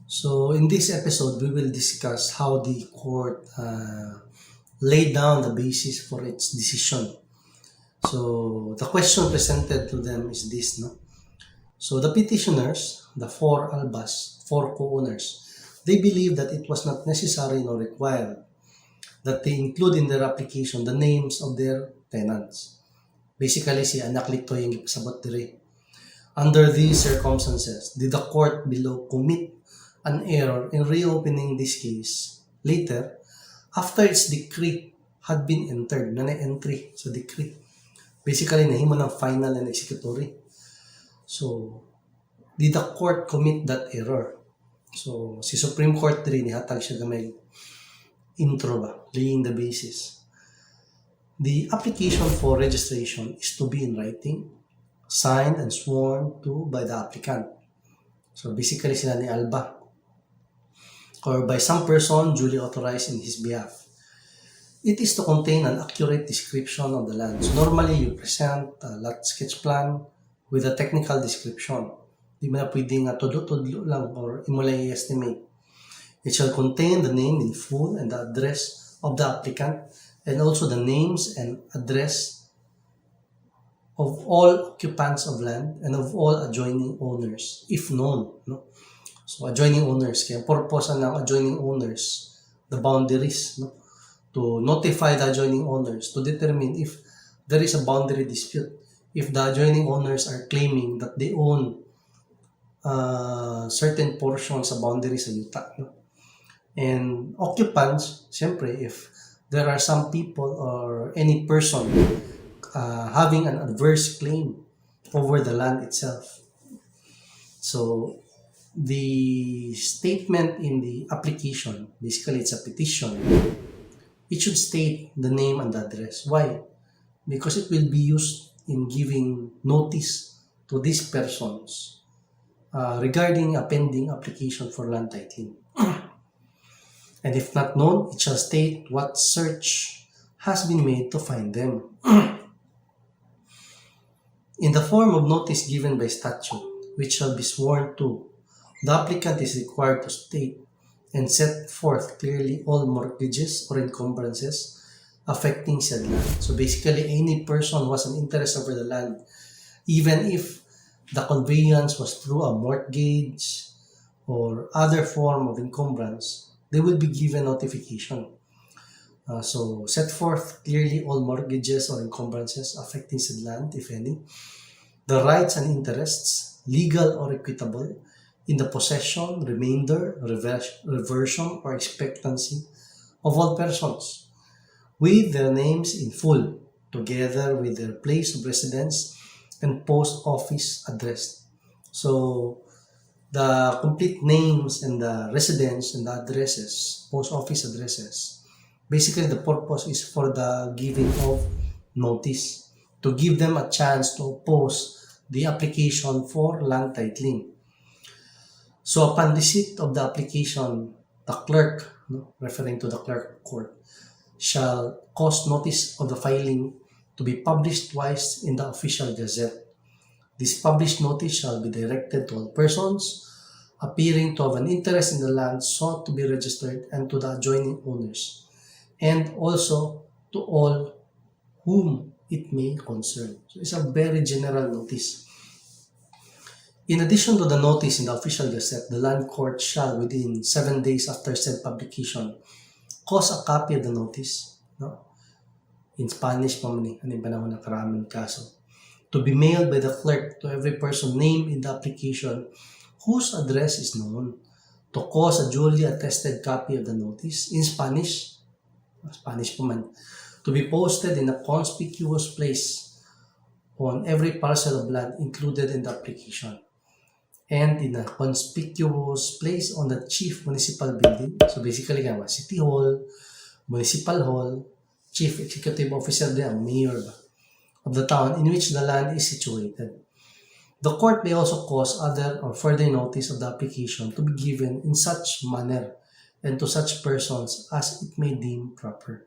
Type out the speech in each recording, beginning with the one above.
So in this episode, we will discuss how the court laid down the basis for its decision. So the question presented to them is this, no? So the petitioners, the four albas, four co-owners, they believe that it was not necessary nor required that they include in their application the names of their tenants. Basically, si anak lito yung ipasabot diri. Under these circumstances, did the court below commit an error in reopening this case later after its decree had been entered, na na-entry sa decree. Basically, nahimo ng final and executory. So, did the court commit that error? So, si Supreme Court rin, nihatag siya gamay intro ba, laying the basis. The application for registration is to be in writing, signed and sworn to by the applicant. So, basically sila ni Alba, or by some person duly authorized in his behalf. It is to contain an accurate description of the land. So normally, you present a lot sketch plan with a technical description. Di mo na pwedeng tudlo-tudlo lang or imulay estimate. It shall contain the name in full and the address of the applicant and also the names and address of all occupants of land and of all adjoining owners, if known. No? So, adjoining owners. Kaya purpose ng adjoining owners, the boundaries, no? To notify the adjoining owners to determine if there is a boundary dispute. If the adjoining owners are claiming that they own certain portions sa boundaries sa yuta. No? And occupants, siyempre, if there are some people or any person having an adverse claim over the land itself. So, the statement in the application, basically it's a petition, it should state the name and the address. Why? Because it will be used in giving notice to these persons regarding a pending application for land titling. And if not known, it shall state what search has been made to find them. In the form of notice given by statute, which shall be sworn to, the applicant is required to state and set forth clearly all mortgages or encumbrances affecting said land. So basically, any person who has an interest over the land, even if the conveyance was through a mortgage or other form of encumbrance, they will be given notification. So set forth clearly all mortgages or encumbrances affecting said land, if any, the rights and interests, legal or equitable, in the possession, remainder, reversion, or expectancy of all persons, with their names in full, together with their place of residence and post office address. So, the complete names and the residence and the addresses, post office addresses, basically the purpose is for the giving of notice, to give them a chance to oppose the application for land titling. So upon receipt of the application, the clerk, referring to the clerk court, shall cause notice of the filing to be published twice in the official gazette. This published notice shall be directed to all persons appearing to have an interest in the land sought to be registered and to the adjoining owners, and also to all whom it may concern. So it's a very general notice. In addition to the notice in the official gazette, the land court shall, within 7 days after said publication, cause a copy of the notice, no? In Spanish pa man anong panahon na karaming kaso, to be mailed by the clerk to every person named in the application whose address is known, to cause a duly attested copy of the notice in Spanish pa man, to be posted in a conspicuous place on every parcel of land included in the application, and in a conspicuous place on the chief municipal building. So basically, City Hall, Municipal Hall, Chief Executive Officer the mayor of the town in which the land is situated. The court may also cause other or further notice of the application to be given in such manner and to such persons as it may deem proper.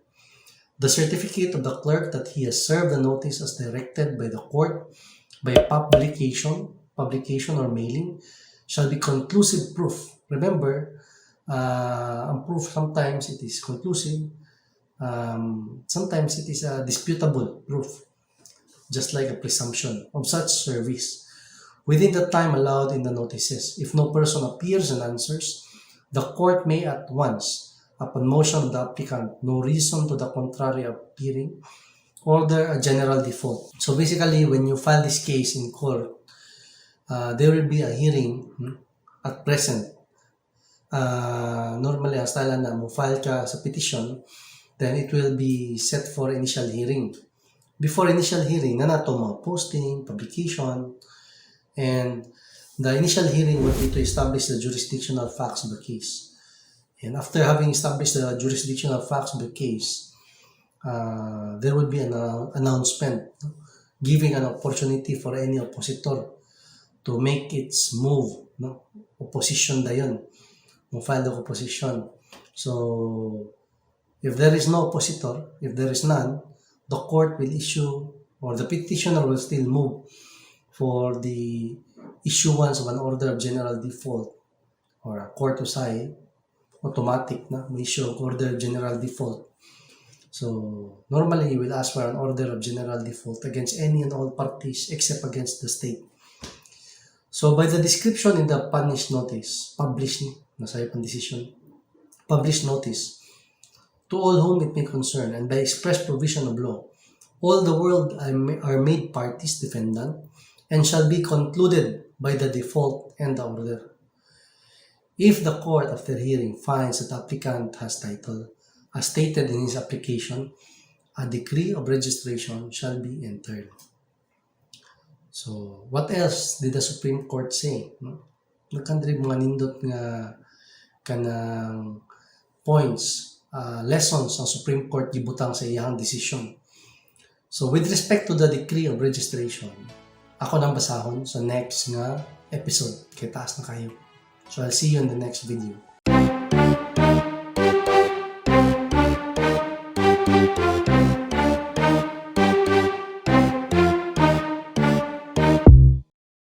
The certificate of the clerk that he has served the notice as directed by the court by publication or mailing shall be conclusive proof Remember, ang proof sometimes it is conclusive, sometimes it is a disputable proof, just like a presumption of such service within the time allowed in the notices. If no person appears and answers, the court may at once, upon motion of the applicant, no reason to the contrary appearing, order a general default. So basically, when you file this case in court, there will be a hearing at present. Normally, ang style na mo file ka sa petition, then it will be set for initial hearing. Before initial hearing, na nato mga posting, publication, and the initial hearing will be to establish the jurisdictional facts of the case. And after having established the jurisdictional facts of the case, there will be an announcement giving an opportunity for any oppositor to make its move. Opposition da yun. File the opposition. So, if there is no oppositor, if there is none, the court will issue, or the petitioner will still move for the issuance of an order of general default or a court usai, automatic na, may issue of order of general default. So, normally, you will ask for an order of general default against any and all parties except against the state. So, by the description in the punished notice, published nasa yung decision, published notice, to all whom it may concern, and by express provision of law, all the world are made parties defendant, and shall be concluded by the default and the order. If the court, after hearing, finds that the applicant has title, as stated in his application, a decree of registration shall be entered. So, what else did the Supreme Court say? Nagkandri mga nindot nga kanang points, lessons ang Supreme Court gibutang sa iyang decision. So, with respect to the decree of registration, ako nang basahon sa next nga episode. Kaya taas na kayo. So, I'll see you in the next video.